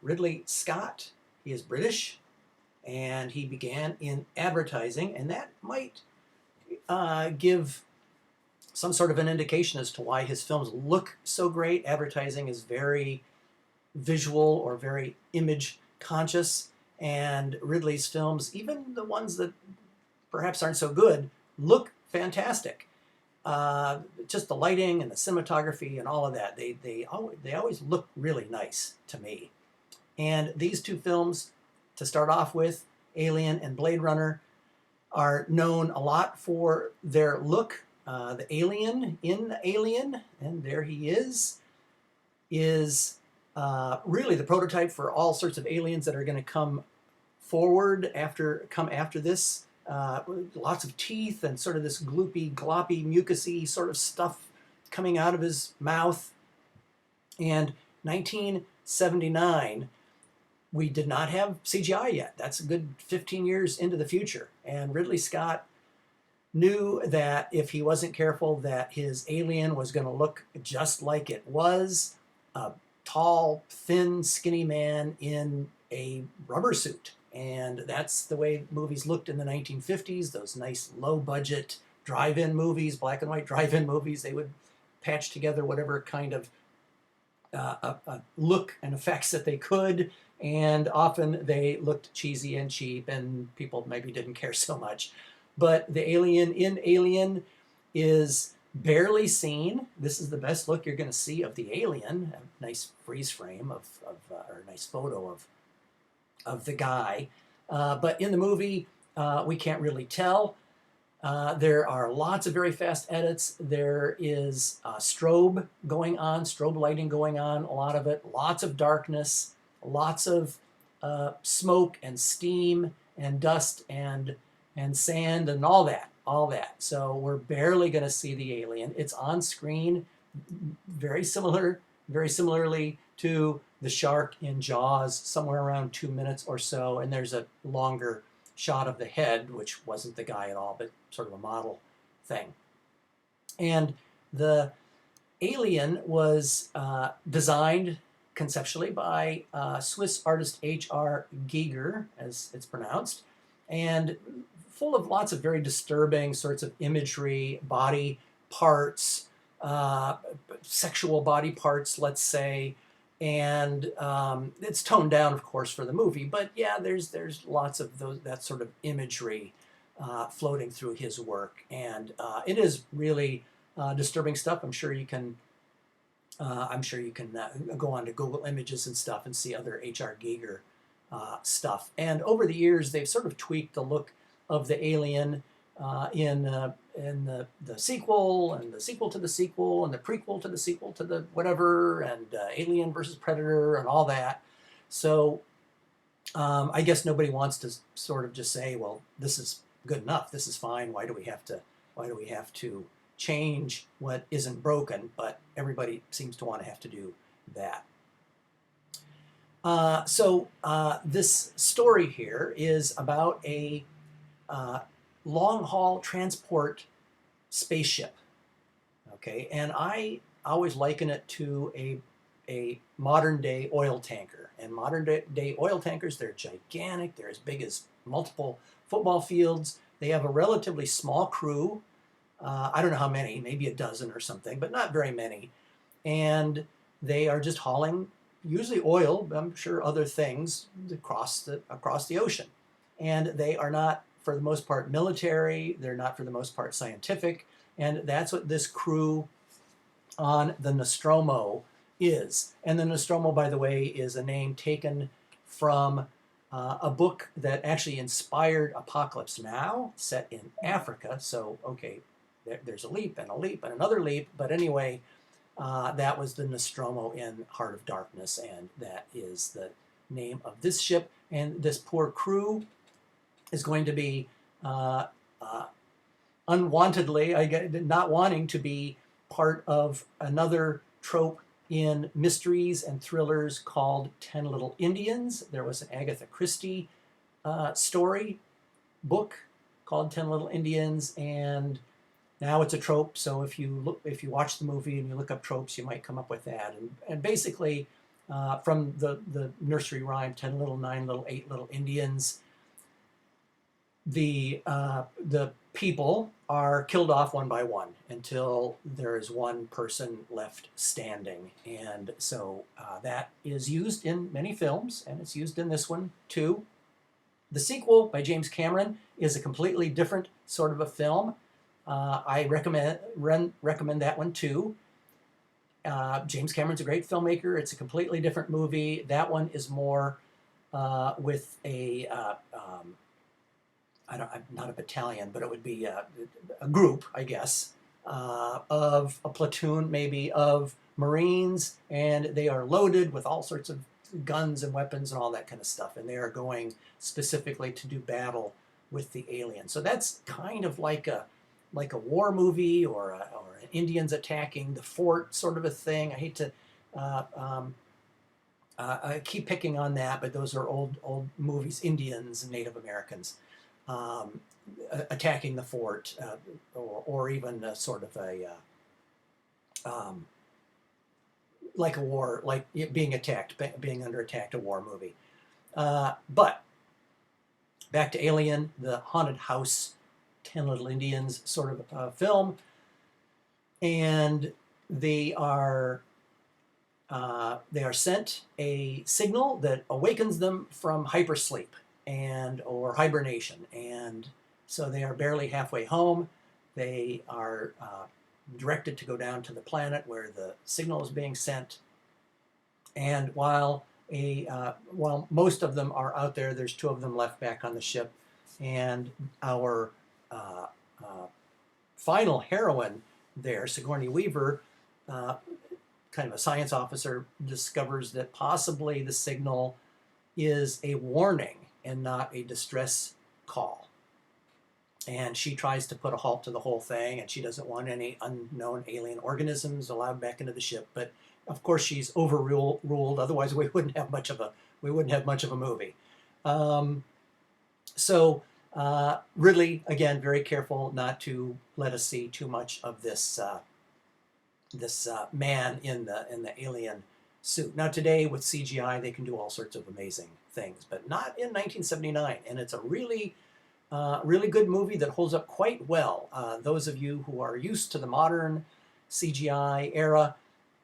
Ridley Scott. He is British, and he began in advertising, and that might give some sort of an indication as to why his films look so great. Advertising is very visual or very image conscious, and Ridley's films, even the ones that perhaps aren't so good, look fantastic. Just the lighting and the cinematography and all of that, they always look really nice to me. And these two films, to start off with, Alien and Blade Runner, are known a lot for their look. The alien in Alien, and there he is really the prototype for all sorts of aliens that are going to come after this. Lots of teeth and sort of this gloopy, gloppy, mucusy sort of stuff coming out of his mouth. And 1979, we did not have CGI yet. That's a good 15 years into the future. And Ridley Scott knew that if he wasn't careful, that his alien was going to look just like it was, a tall, thin, skinny man in a rubber suit. And that's the way movies looked in the 1950s, those nice low-budget drive-in movies, black and white drive-in movies. They would patch together whatever kind of look and effects that they could, and often they looked cheesy and cheap, and people maybe didn't care so much. But the alien in Alien is barely seen. This is the best look you're going to see of the alien. A nice freeze frame or a nice photo of the guy. But in the movie, we can't really tell. There are lots of very fast edits. There is strobe lighting going on, a lot of it, lots of darkness, lots of smoke and steam and dust and sand and all that. So we're barely going to see the alien. It's on screen very similarly to the shark in Jaws, somewhere around 2 minutes or so, and there's a longer shot of the head, which wasn't the guy at all, but sort of a model thing. And the alien was designed conceptually by Swiss artist H.R. Giger, as it's pronounced, and full of lots of very disturbing sorts of imagery, body parts, sexual body parts, let's say, and it's toned down, of course, for the movie. But yeah, there's lots of that sort of imagery floating through his work, and it is really disturbing stuff. I'm sure you can go on to Google Images and stuff and see other H.R. Giger stuff. And over the years, they've sort of tweaked the look of the alien in the sequel, and the sequel to the sequel, and the prequel to the sequel to the whatever, and Alien versus Predator, and all that. So I guess nobody wants to sort of just say, well, this is good enough, this is fine. Why do we have to change what isn't broken? But everybody seems to want to have to do that. So this story here is about a long-haul transport spaceship, okay? And I always liken it to a modern-day oil tanker. And modern-day oil tankers, they're gigantic. They're as big as multiple football fields. They have a relatively small crew. I don't know how many, maybe a dozen or something, but not very many. And they are just hauling usually oil, but I'm sure other things across the ocean. And they are not, for the most part, military. They're not, for the most part, scientific. And that's what this crew on the Nostromo is. And the Nostromo, by the way, is a name taken from a book that actually inspired Apocalypse Now, set in Africa. So, okay, there's a leap and another leap. But anyway, that was the Nostromo in Heart of Darkness, and that is the name of this ship. And this poor crew is going to be unwantedly, not wanting to be part of another trope in mysteries and thrillers called 10 Little Indians. There was an Agatha Christie story book called 10 Little Indians, and now it's a trope. So if you watch the movie and you look up tropes, you might come up with that. And basically, from the nursery rhyme, 10 little, 9 little, 8 little Indians. The people are killed off one by one until there is one person left standing. And so that is used in many films, and it's used in this one too. The sequel by James Cameron is a completely different sort of a film. I recommend that one too. James Cameron's a great filmmaker. It's a completely different movie. That one is more with a I'm not a battalion, but it would be a group, I guess, of a platoon maybe of Marines, and they are loaded with all sorts of guns and weapons and all that kind of stuff, and they are going specifically to do battle with the alien. So that's kind of like a war movie or Indians attacking the fort sort of a thing. I hate to I keep picking on that, but those are old movies, Indians and Native Americans. Attacking the fort, or even sort of like a war, like being attacked, being under attack, a war movie. But back to Alien, the haunted house, 10 Little Indians sort of film, and they are sent a signal that awakens them from hypersleep or hibernation, and so they are barely halfway home. They are directed to go down to the planet where the signal is being sent, and while most of them are out there, there's 2 of them left back on the ship, and our final heroine there, Sigourney Weaver, kind of a science officer, discovers that possibly the signal is a warning and not a distress call. And she tries to put a halt to the whole thing, and she doesn't want any unknown alien organisms allowed back into the ship. But of course, she's overruled. Otherwise, we wouldn't have much of a movie. So Ridley, again, very careful not to let us see too much of this man in the alien suit. Now today with CGI, they can do all sorts of amazing things, but not in 1979. And it's a really good movie that holds up quite well. Those of you who are used to the modern CGI era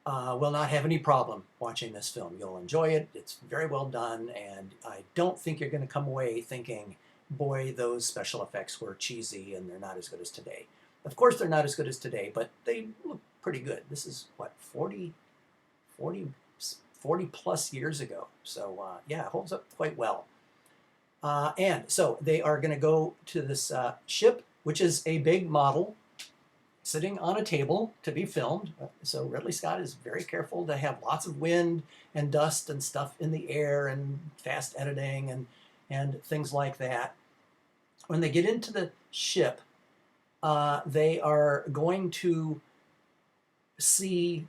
will not have any problem watching this film. You'll enjoy it. It's very well done, and I don't think you're going to come away thinking, boy, those special effects were cheesy and they're not as good as today. Of course they're not as good as today, but they look pretty good. This is, what, 40 plus years ago. So yeah, it holds up quite well. And so they are going to go to this ship, which is a big model sitting on a table to be filmed. So Ridley Scott is very careful to have lots of wind and dust and stuff in the air and fast editing and things like that. When they get into the ship, they are going to see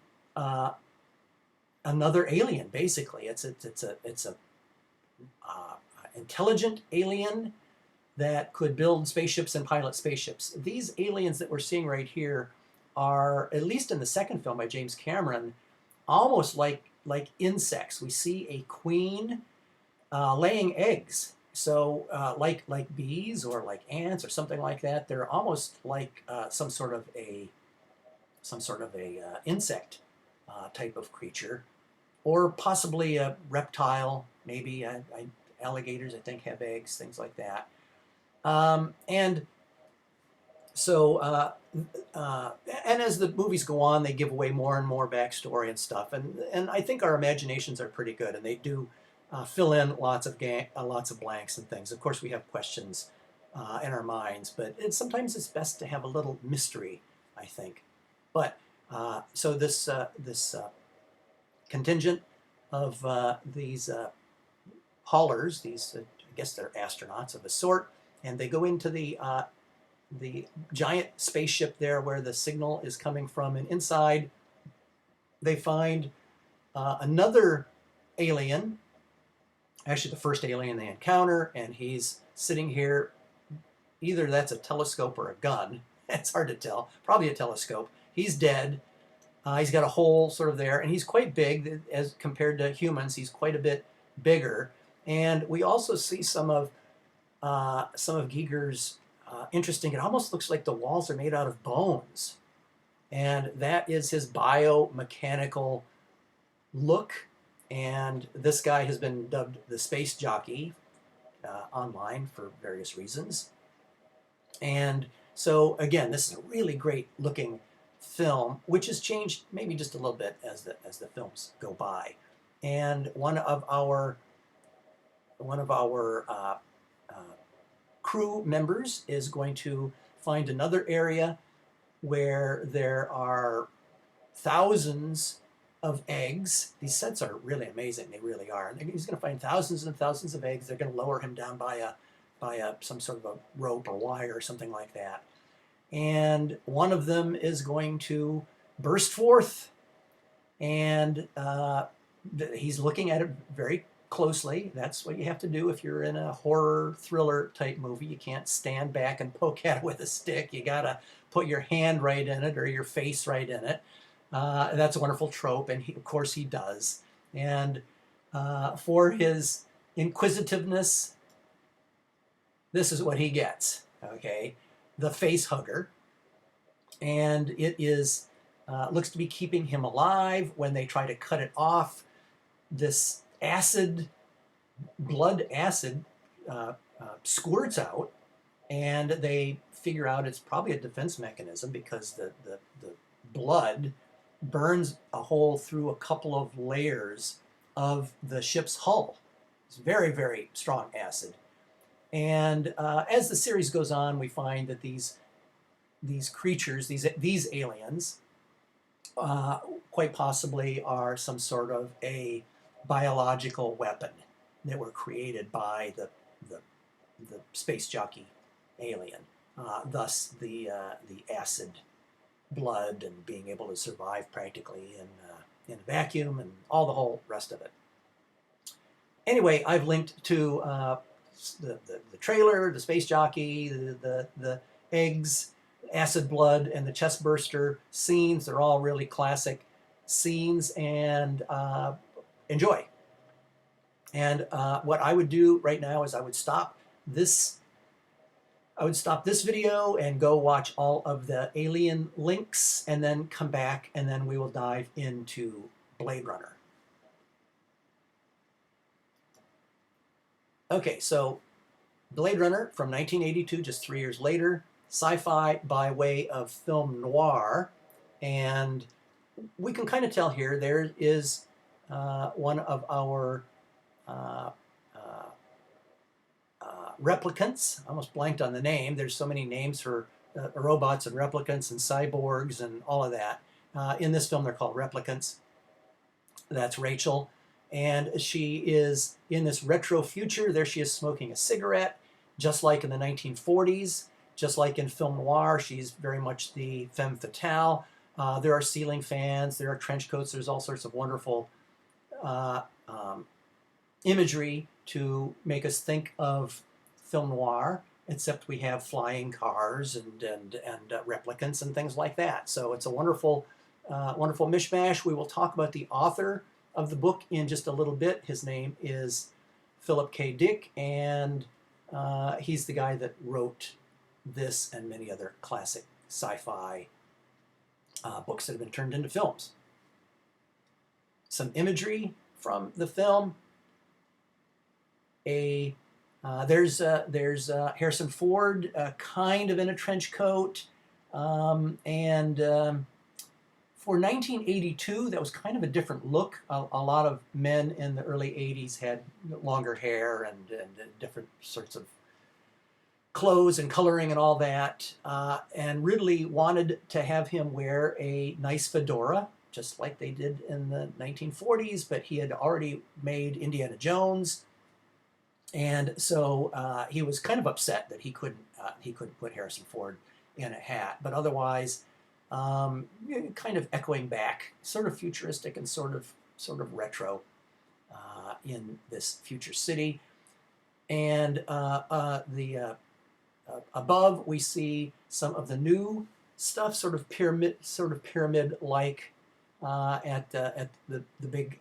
another alien. Basically, it's a intelligent alien that could build spaceships and pilot spaceships. These aliens that we're seeing right here are, at least in the second film by James Cameron, almost like insects. We see a queen laying eggs. So like bees or like ants or something like that. They're almost like some sort of a insect type of creature, or possibly a reptile. Maybe alligators, I think, have eggs, things like that. And so, and as the movies go on, they give away more and more backstory and stuff. And I think our imaginations are pretty good, and they do fill in lots of blanks and things. Of course, we have questions in our minds, but sometimes it's best to have a little mystery, I think. But so this contingent of these haulers, I guess they're astronauts of a sort, and they go into the giant spaceship there where the signal is coming from, and inside they find another alien, actually the first alien they encounter, and he's sitting here. Either that's a telescope or a gun. It's hard to tell. Probably a telescope. He's dead. He's got a hole sort of there, and he's quite big as compared to humans. He's quite a bit bigger. And we also see some of Giger's interesting. It almost looks like the walls are made out of bones, and that is his biomechanical look. And this guy has been dubbed the Space Jockey online for various reasons. And so again, this is a really great looking film, which has changed maybe just a little bit as the films go by. And one of our crew members is going to find another area where there are thousands of eggs. These sets are really amazing. They really are. And he's going to find thousands and thousands of eggs. They're going to lower him down by some sort of a rope or wire or something like that. And one of them is going to burst forth, and he's looking at it very closely. That's what you have to do if you're in a horror thriller type movie. You can't stand back and poke at it with a stick. You gotta put your hand right in it or your face right in it. That's a wonderful trope, and of course he does. And for his inquisitiveness, this is what he gets. Okay, the face hugger, and it is looks to be keeping him alive. When they try to cut it off, this blood acid squirts out, and they figure out it's probably a defense mechanism because the blood burns a hole through a couple of layers of the ship's hull. It's very, very strong acid. And as the series goes on, we find that these creatures, these aliens, quite possibly are some sort of a biological weapon that were created by the space jockey alien. Thus, the acid blood and being able to survive practically in a vacuum and all the whole rest of it. Anyway, I've linked to the trailer, the space jockey, the eggs, acid blood, and the chest burster scenes. They're all really classic scenes, and enjoy. And what I would do right now is I would stop this video and go watch all of the Alien links, and then come back, and then we will dive into Blade Runner. Okay, so Blade Runner from 1982, just 3 years later, sci-fi by way of film noir, and we can kind of tell here there is one of our replicants. I almost blanked on the name. There's so many names for robots and replicants and cyborgs and all of that. In this film, they're called replicants. That's Rachel. And she is in this retro future. There she is smoking a cigarette, just like in the 1940s, just like in film noir. She's very much the femme fatale. There are ceiling fans, there are trench coats, there's all sorts of wonderful imagery to make us think of film noir, except we have flying cars and replicants and things like that. So it's a wonderful, wonderful mishmash. We will talk about the author of the book in just a little bit. His name is Philip K. Dick, and he's the guy that wrote this and many other classic sci-fi books that have been turned into films. Some imagery from the film. There's Harrison Ford, kind of in a trench coat, and for 1982, that was kind of a different look. A lot of men in the early 80s had longer hair and different sorts of clothes and coloring and all that, and Ridley wanted to have him wear a nice fedora, just like they did in the 1940s, but he had already made Indiana Jones, and so he was kind of upset that he couldn't put Harrison Ford in a hat, but otherwise, kind of echoing back, sort of futuristic and sort of retro in this future city. And above we see some of the new stuff, sort of pyramid-like at the big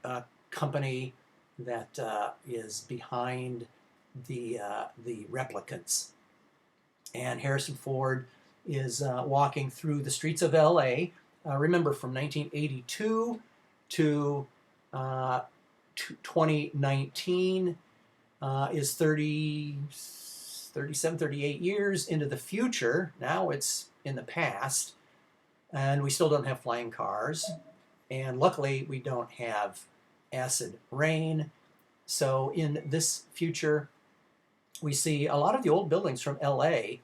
company that is behind the Replicants. And Harrison Ford is walking through the streets of L.A. Remember, from 1982 to 2019 is 37, 38 years into the future. Now it's in the past, and we still don't have flying cars. And luckily, we don't have acid rain. So in this future, we see a lot of the old buildings from LA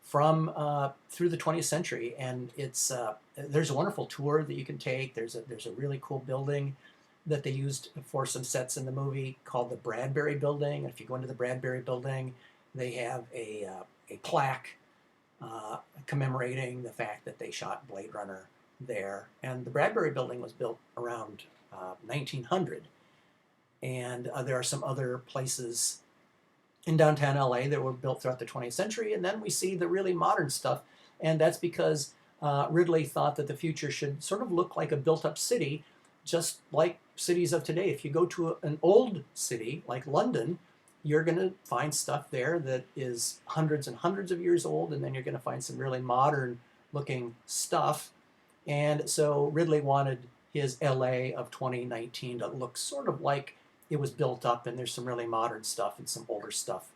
from through the 20th century, and it's there's a wonderful tour that you can take. There's a really cool building that they used for some sets in the movie called the Bradbury Building. And if you go into the Bradbury Building, they have a plaque commemorating the fact that they shot Blade Runner there. And the Bradbury Building was built around 1900, and there are some other places in downtown LA that were built throughout the 20th century. And then we see the really modern stuff, and that's because Ridley thought that the future should sort of look like a built-up city, just like cities of today. If you go to an old city like London, you're going to find stuff there that is hundreds and hundreds of years old, and then you're going to find some really modern looking stuff. And so Ridley wanted his LA of 2019 to look sort of like it was built up, and there's some really modern stuff and some older stuff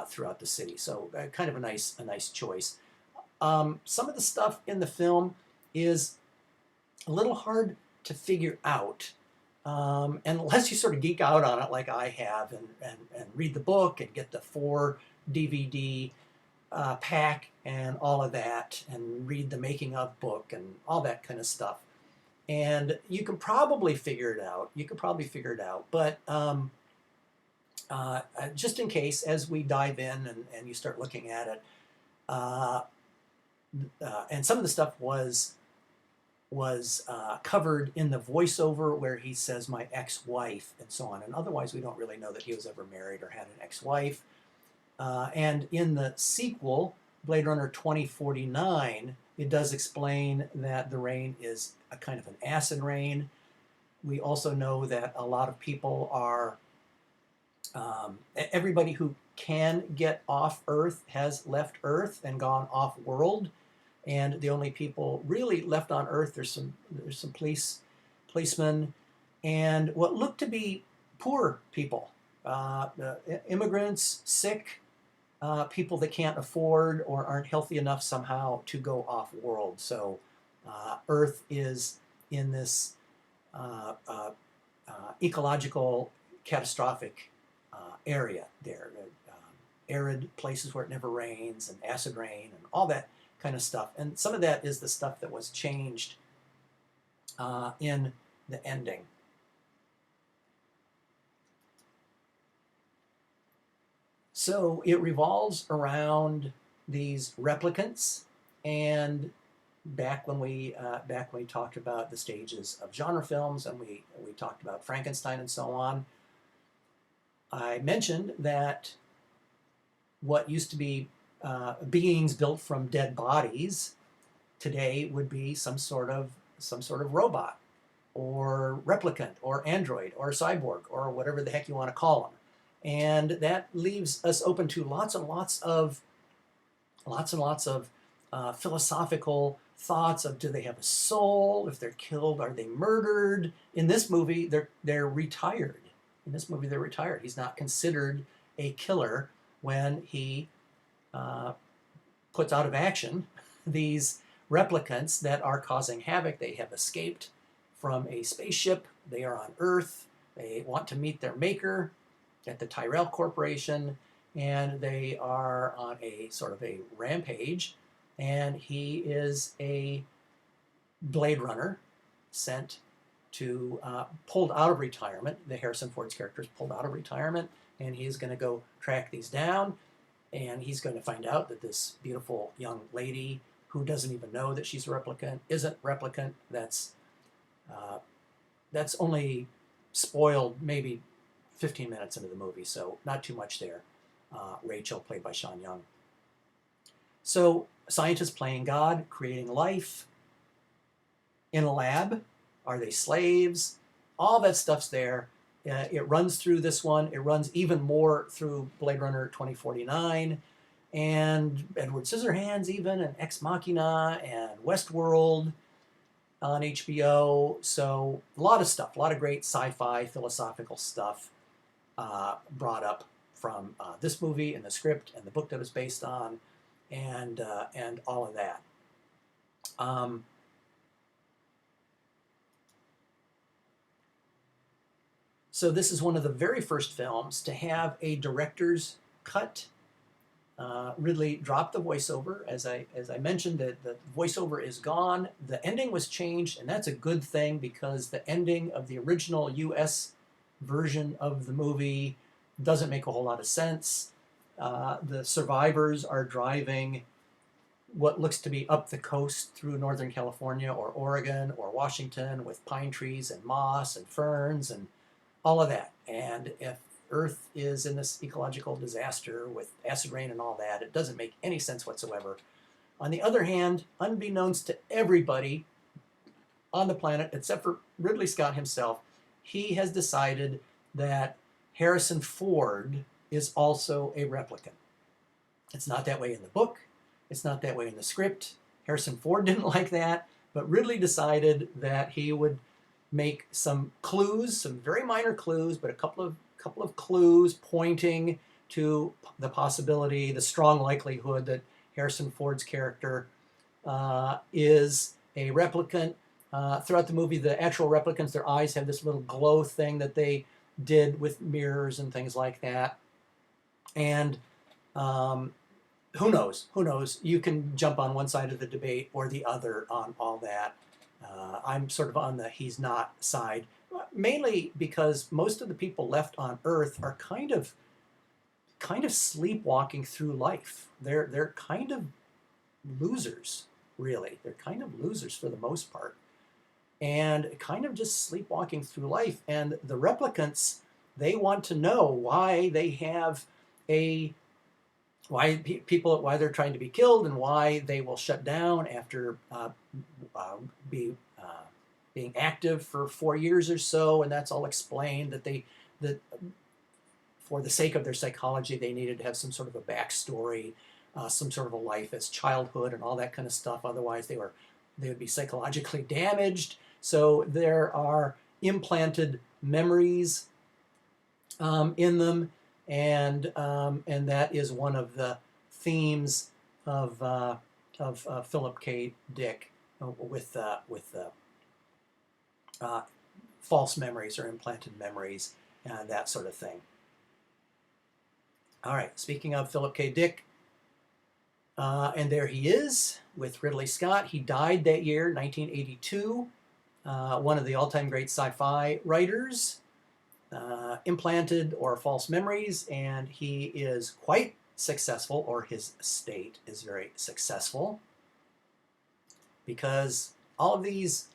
throughout the city. So kind of a nice choice. Some of the stuff in the film is a little hard to figure out, unless you sort of geek out on it like I have, and read the book and get the 4 DVD pack and all of that, and read the making of book and all that kind of stuff. And you can probably figure it out. But just in case, as we dive in and you start looking at it, and some of the stuff was covered in the voiceover where he says "my ex-wife" and so on, and otherwise we don't really know that he was ever married or had an ex-wife. And in the sequel, Blade Runner 2049, it does explain that the rain is a kind of an acid rain. We also know that a lot of people are, everybody who can get off Earth has left Earth and gone off-world. And the only people really left on Earth, there's some policemen, and what look to be poor people, immigrants, sick, people that can't afford or aren't healthy enough somehow to go off-world. So Earth is in this ecological catastrophic area there. Arid places where it never rains, and acid rain, and all that kind of stuff. And some of that is the stuff that was changed in the ending. So it revolves around these replicants, and back when we talked about the stages of genre films, and we talked about Frankenstein and so on, I mentioned that what used to be beings built from dead bodies today would be some sort of robot or replicant or android or cyborg or whatever the heck you want to call them. And that leaves us open to lots and lots of philosophical thoughts of, do they have a soul? If they're killed, are they murdered? In this movie, they're retired. He's not considered a killer when he puts out of action these replicants that are causing havoc. They have escaped from a spaceship. They are on Earth. They want to meet their maker at the Tyrell Corporation, and they are on a sort of a rampage. And he is a Blade Runner sent to, pulled out of retirement. The Harrison Ford's character is pulled out of retirement, and he's going to go track these down. And he's going to find out that this beautiful young lady, who doesn't even know that she's a replicant, isn't replicant. That's only spoiled maybe 15 minutes into the movie, so not too much there. Rachel, played by Sean Young. So scientists playing God, creating life in a lab, Are they slaves? All that stuff's there. It runs through this one. It runs even more through Blade Runner 2049 and Edward Scissorhands even, and Ex Machina and Westworld on HBO. So a lot of stuff, a lot of great sci-fi philosophical stuff brought up from this movie and the script and the book that it was based on, and all of that. So this is one of the very first films to have a director's cut. Ridley dropped the voiceover. As I mentioned, the voiceover is gone. The ending was changed, and that's a good thing because the ending of the original U.S. version of the movie doesn't make a whole lot of sense. The survivors are driving what looks to be up the coast through Northern California or Oregon or Washington with pine trees and moss and ferns and all of that. And if Earth is in this ecological disaster with acid rain and all that, it doesn't make any sense whatsoever. On the other hand, unbeknownst to everybody on the planet, except for Ridley Scott himself, he has decided that Harrison Ford is also a replicant. It's not that way in the book. It's not that way in the script. Harrison Ford didn't like that, but Ridley decided that he would make some clues, some very minor clues, but a couple of clues pointing to the possibility, the strong likelihood that Harrison Ford's character is a replicant. Throughout the movie, the actual replicants, their eyes have this little glow thing that they did with mirrors and things like that. And who knows? Who knows? You can jump on one side of the debate or the other on all that. I'm sort of on the he's not side, mainly because most of the people left on Earth are kind of sleepwalking through life. They're kind of losers, really. They're kind of losers for the most part, and kind of just sleepwalking through life. And the replicants, they want to know why they have why they're trying to be killed and why they will shut down after being active for 4 years or so, and that's all explained that for the sake of their psychology, they needed to have some sort of a backstory, some sort of a life as childhood and all that kind of stuff. Otherwise, they would be psychologically damaged. So there are implanted memories in them, and that is one of the themes of Philip K. Dick with false memories or implanted memories and that sort of thing. All right, speaking of Philip K. Dick, and there he is with Ridley Scott. He died that year, 1982. One of the all-time great sci-fi writers, implanted or false memories, and he is quite successful, or his estate is very successful, because all of these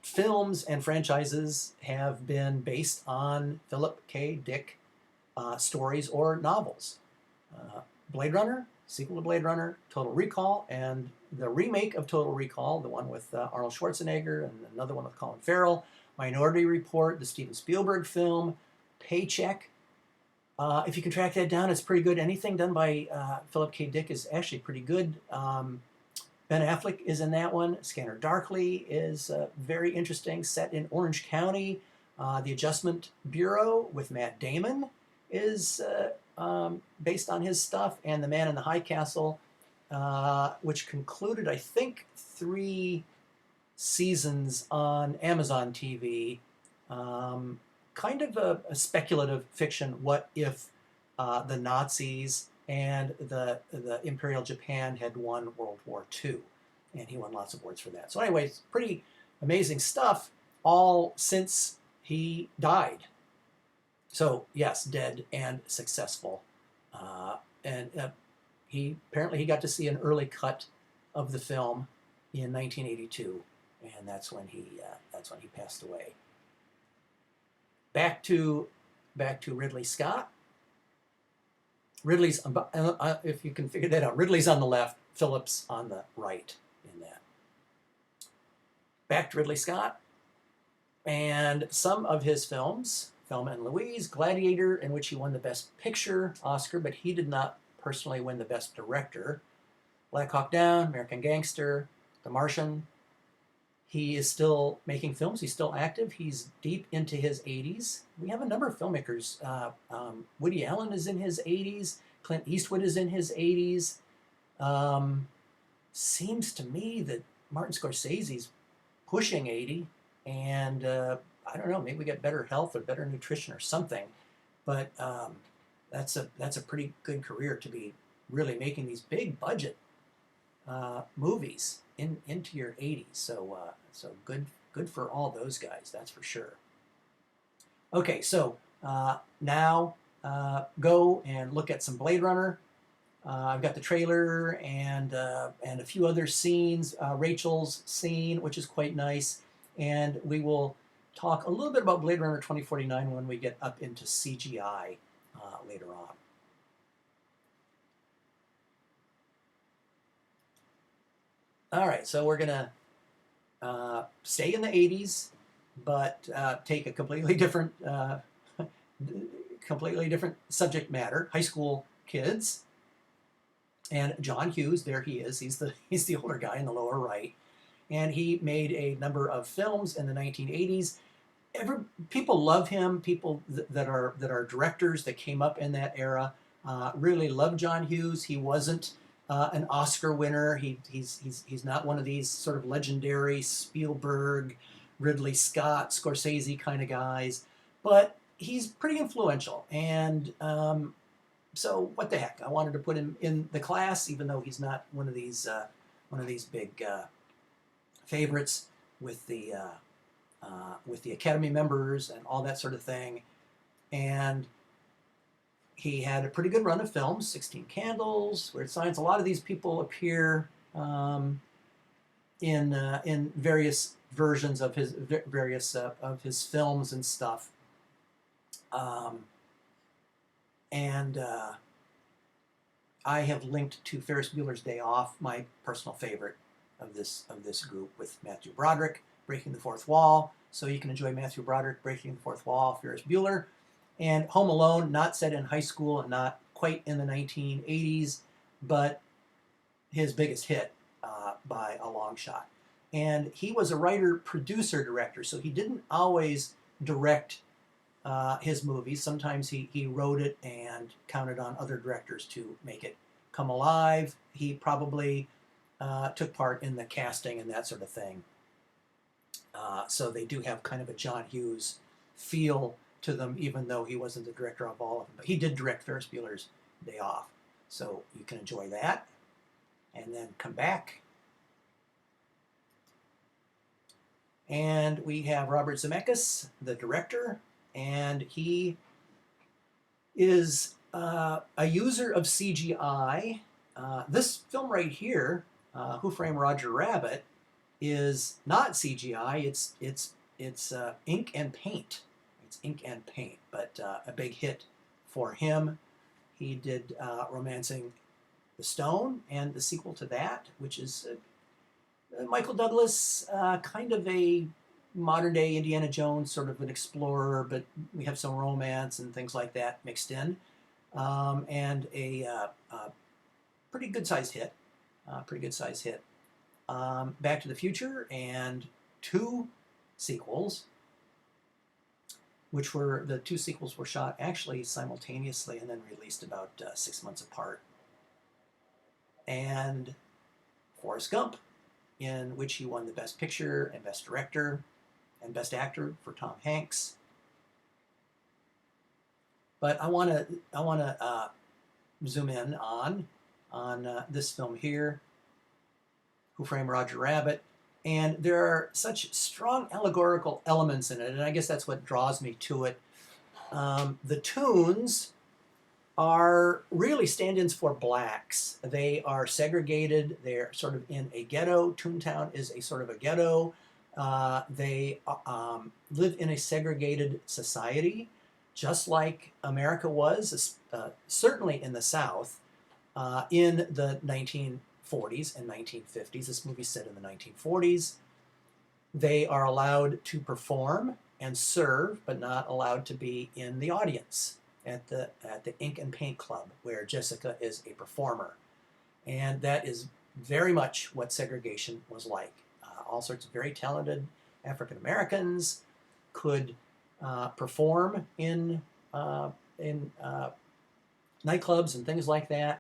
films and franchises have been based on Philip K. Dick stories or novels. Blade Runner, sequel to Blade Runner, Total Recall, and the remake of Total Recall, the one with Arnold Schwarzenegger and another one with Colin Farrell, Minority Report, the Steven Spielberg film, Paycheck. If you can track that down, it's pretty good. Anything done by Philip K. Dick is actually pretty good. Ben Affleck is in that one. Scanner Darkly is very interesting, set in Orange County. The Adjustment Bureau with Matt Damon is based on his stuff. And The Man in the High Castle, which concluded, I think, 3 seasons on Amazon TV. Kind of a speculative fiction. What if the Nazis and the Imperial Japan had won World War II? And he won lots of awards for that. So anyway, it's pretty amazing stuff, all since he died. So yes, dead and successful. He got to see an early cut of the film in 1982, and that's when he passed away. Back to Ridley Scott. Ridley's, if you can figure that out, Ridley's on the left, Phillips on the right in that. Back to Ridley Scott. And some of his films, Thelma and Louise, Gladiator, in which he won the Best Picture Oscar, but he did not personally win the Best Director. Black Hawk Down, American Gangster, The Martian. He is still making films. He's still active. He's deep into his 80s. We have a number of filmmakers. Woody Allen is in his 80s. Clint Eastwood is in his 80s. Seems to me that Martin Scorsese's pushing 80, and I don't know, maybe we get better health or better nutrition or something. But that's a pretty good career to be really making these big budget movies into your 80s. So good for all those guys, that's for sure. Okay, so now go and look at some Blade Runner. I've got the trailer and a few other scenes. Rachel's scene, which is quite nice, and we will talk a little bit about Blade Runner 2049 when we get up into CGI later on. All right, so we're gonna stay in the 80s, but take a completely different subject matter. High school kids. And John Hughes, there he is. He's the older guy in the lower right, and he made a number of films in the 1980s. People love him. People that are directors that came up in that era really love John Hughes. He wasn't an Oscar winner. He's not one of these sort of legendary Spielberg, Ridley Scott, Scorsese kind of guys, but he's pretty influential. And so what the heck? I wanted to put him in the class, even though he's not one of these big favorites with the Academy members and all that sort of thing. And he had a pretty good run of films, 16 Candles, Weird Science. A lot of these people appear in various versions of his films and stuff. And I have linked to Ferris Bueller's Day Off, my personal favorite of this group, with Matthew Broderick, Breaking the Fourth Wall. So you can enjoy Matthew Broderick, Breaking the Fourth Wall, Ferris Bueller. And Home Alone, not set in high school and not quite in the 1980s, but his biggest hit by a long shot. And he was a writer, producer, director, so he didn't always direct his movies. Sometimes he wrote it and counted on other directors to make it come alive. He probably took part in the casting and that sort of thing. So they do have kind of a John Hughes feel to them, even though he wasn't the director of all of them. But he did direct Ferris Bueller's Day Off. So you can enjoy that and then come back. And we have Robert Zemeckis, the director, and he is a user of CGI. This film right here, Who Framed Roger Rabbit, is not CGI. It's ink and paint. It's ink and paint, but a big hit for him. He did Romancing the Stone and the sequel to that, which is Michael Douglas, kind of a modern-day Indiana Jones, sort of an explorer, but we have some romance and things like that mixed in, and a pretty good-sized hit. Back to the Future and two sequels, which were the two sequels were shot actually simultaneously and then released about 6 months apart. And Forrest Gump, in which he won the Best Picture and Best Director and Best Actor for Tom Hanks. But I want to zoom in on this film here, Who Framed Roger Rabbit, and there are such strong allegorical elements in it, and I guess that's what draws me to it. The tunes are really stand-ins for blacks. They are segregated. They're sort of in a ghetto. Toontown is a sort of a ghetto. They live in a segregated society, just like America was, certainly in the South, in the 1940s and 1950s. This movie's set in the 1940s. They are allowed to perform and serve, but not allowed to be in the audience at the Ink and Paint Club, where Jessica is a performer. And that is very much what segregation was like. All sorts of very talented African Americans could perform in nightclubs and things like that.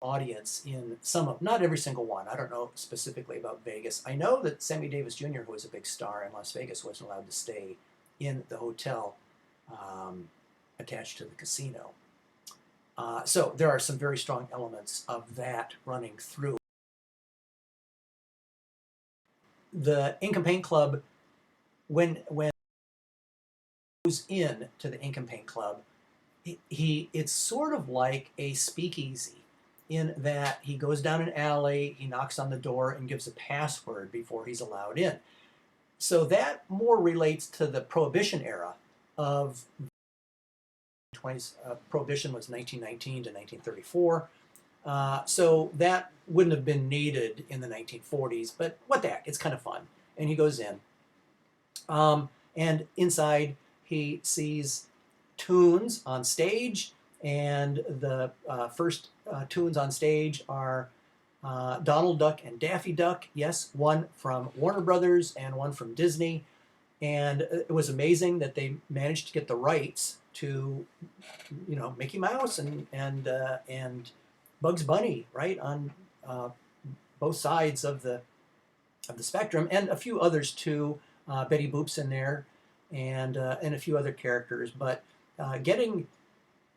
Audience in some of, not every single one. I don't know specifically about Vegas. I know that Sammy Davis Jr., who was a big star in Las Vegas, wasn't allowed to stay in the hotel attached to the casino. So there are some very strong elements of that running through. The Ink and Paint Club, when goes in to the Ink and Paint Club, it's sort of like a speakeasy in that he goes down an alley, he knocks on the door and gives a password before he's allowed in. So that more relates to the Prohibition era of 20s. Prohibition was 1919 to 1934. So that wouldn't have been needed in the 1940s, but what the heck, it's kind of fun. And he goes in. And inside he sees tunes on stage, and the first tunes on stage are Donald Duck and Daffy Duck. Yes, one from Warner Brothers and one from Disney. And it was amazing that they managed to get the rights to, Mickey Mouse and Bugs Bunny, right, on both sides of the spectrum, and a few others too. Betty Boop's in there, and a few other characters. But getting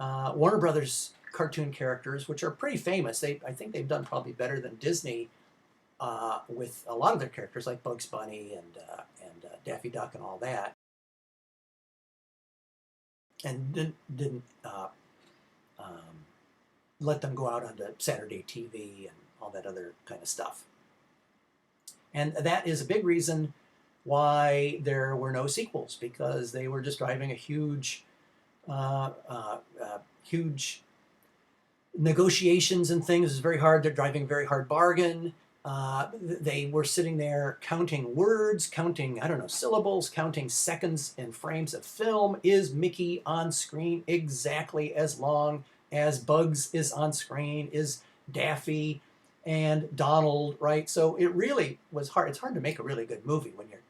Warner Brothers cartoon characters, which are pretty famous, I think they've done probably better than Disney with a lot of their characters, like Bugs Bunny and Daffy Duck and all that, and didn't let them go out onto Saturday TV and all that other kind of stuff. And that is a big reason why there were no sequels, because they were just driving a huge negotiations and things. It was very hard. They're driving a very hard bargain. They were sitting there counting words, counting, syllables, counting seconds and frames of film. Is Mickey on screen exactly as long as Bugs is on screen? Is Daffy and Donald, right? So it really was hard. It's hard to make a really good movie when you're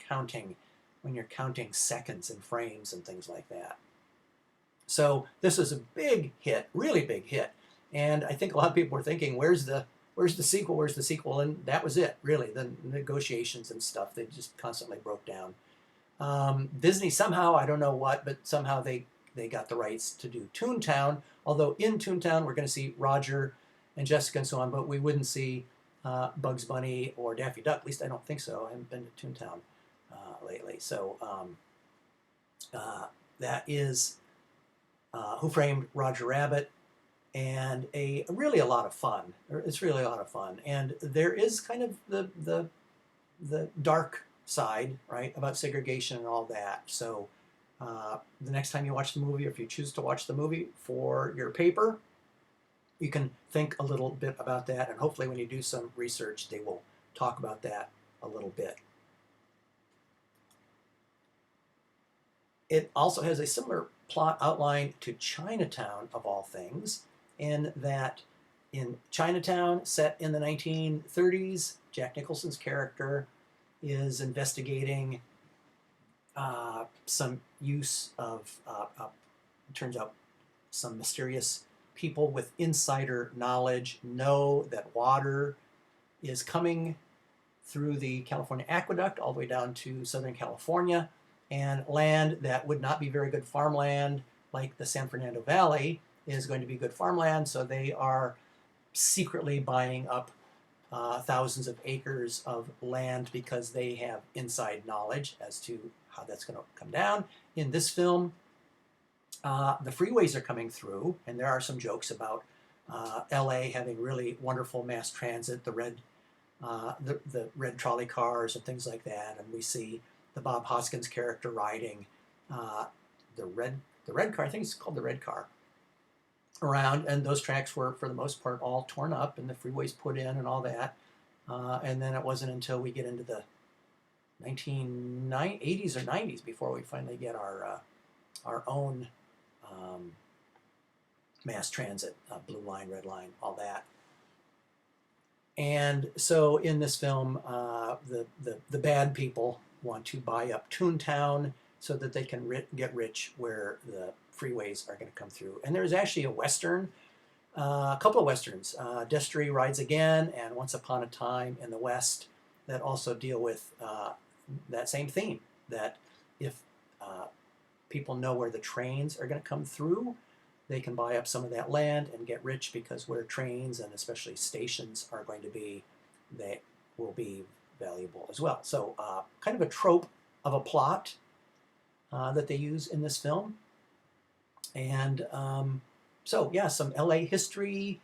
counting seconds and frames and things like that. So this was a big hit, really big hit. And I think a lot of people were thinking, where's the sequel? Where's the sequel? And that was it, really. The negotiations and stuff, they just constantly broke down. Disney somehow, I don't know what, but somehow they got the rights to do Toontown. Although in Toontown, we're going to see Roger and Jessica and so on, but we wouldn't see Bugs Bunny or Daffy Duck. At least I don't think so. I haven't been to Toontown lately. So that is Who Framed Roger Rabbit, and really a lot of fun. It's really a lot of fun, and there is kind of the dark side, right, about segregation and all that. So the next time you watch the movie, or if you choose to watch the movie for your paper, you can think a little bit about that, and hopefully when you do some research, they will talk about that a little bit. It also has a similar plot outline to Chinatown, of all things, in that in Chinatown, set in the 1930s, Jack Nicholson's character is investigating some use of, it turns out, some mysterious people with insider knowledge know that water is coming through the California aqueduct all the way down to Southern California, and land that would not be very good farmland, like the San Fernando Valley, is going to be good farmland. So they are secretly buying up thousands of acres of land because they have inside knowledge as to how that's going to come down. In this film, the freeways are coming through, and there are some jokes about LA having really wonderful mass transit, the red trolley cars and things like that. And we see the Bob Hoskins character riding the red car, I think it's called the red car, around, and those tracks were for the most part all torn up and the freeways put in and all that. And then it wasn't until we get into the 1980s or 90s before we finally get our own mass transit, blue line, red line, all that. And so in this film, the bad people want to buy up Toontown so that they can get rich where the freeways are going to come through. And there's actually a Western, a couple of Westerns, Destiny Rides Again and Once Upon a Time in the West, that also deal with that same theme, that if people know where the trains are going to come through, they can buy up some of that land and get rich, because where trains and especially stations are going to be, they will be valuable as well. So kind of a trope of a plot that they use in this film. And so yeah, some LA history,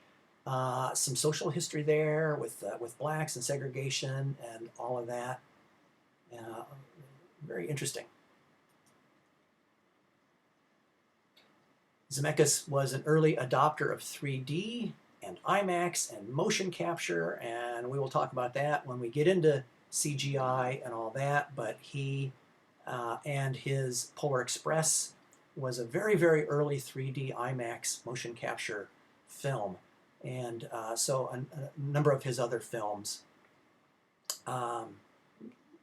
some social history there with blacks and segregation and all of that. Very interesting. Zemeckis was an early adopter of 3D and IMAX and motion capture, and we will talk about that when we get into CGI and all that, but he and his Polar Express was a very, very early 3D IMAX motion capture film, and so a number of his other films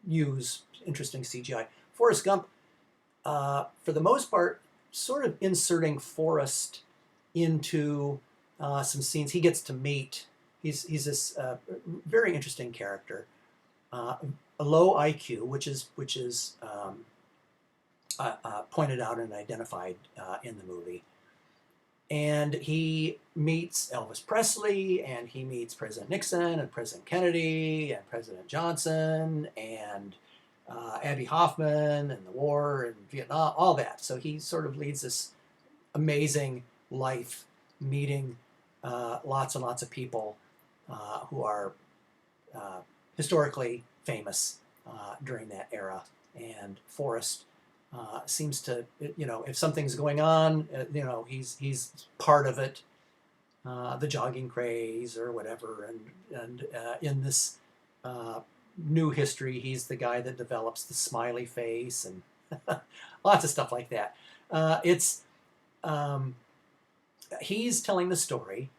use interesting CGI. Forrest Gump, for the most part, sort of inserting Forrest into some scenes. He gets to meet, he's this very interesting character, a low IQ, which is pointed out and identified in the movie. And he meets Elvis Presley, and he meets President Nixon and President Kennedy and President Johnson and Abby Hoffman and the war and Vietnam, all that. So he sort of leads this amazing life, meeting lots and lots of people who are historically famous during that era. And Forrest seems to, if something's going on, he's part of it, the jogging craze or whatever. And in this new history, he's the guy that develops the smiley face and lots of stuff like that. He's telling the story.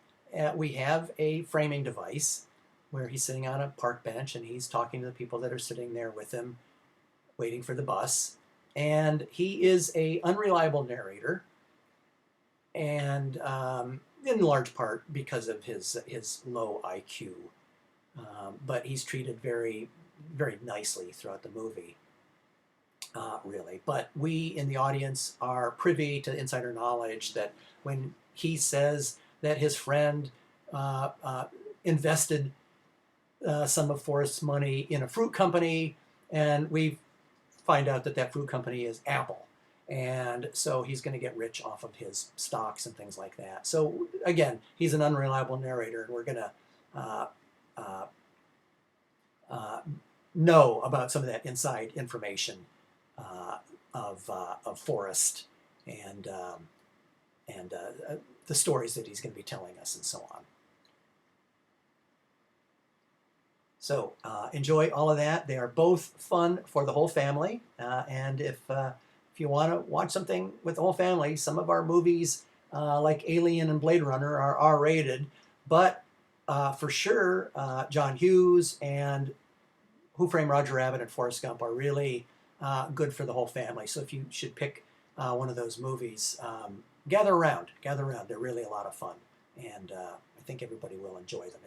We have a framing device where he's sitting on a park bench and he's talking to the people that are sitting there with him, waiting for the bus. And he is an unreliable narrator, and in large part because of his low IQ. But he's treated very, very nicely throughout the movie, really. But we in the audience are privy to insider knowledge that when he says that his friend invested some of Forrest's money in a fruit company, and we find out that fruit company is Apple. And so he's going to get rich off of his stocks and things like that. So again, he's an unreliable narrator, and we're going to know about some of that inside information of Forrest and the stories that he's going to be telling us and so on. So enjoy all of that. They are both fun for the whole family. And if you want to watch something with the whole family, some of our movies like Alien and Blade Runner are R-rated, but for sure John Hughes and Who Framed Roger Rabbit and Forrest Gump are really good for the whole family. So if you should pick one of those movies, gather around. They're really a lot of fun, and I think everybody will enjoy them.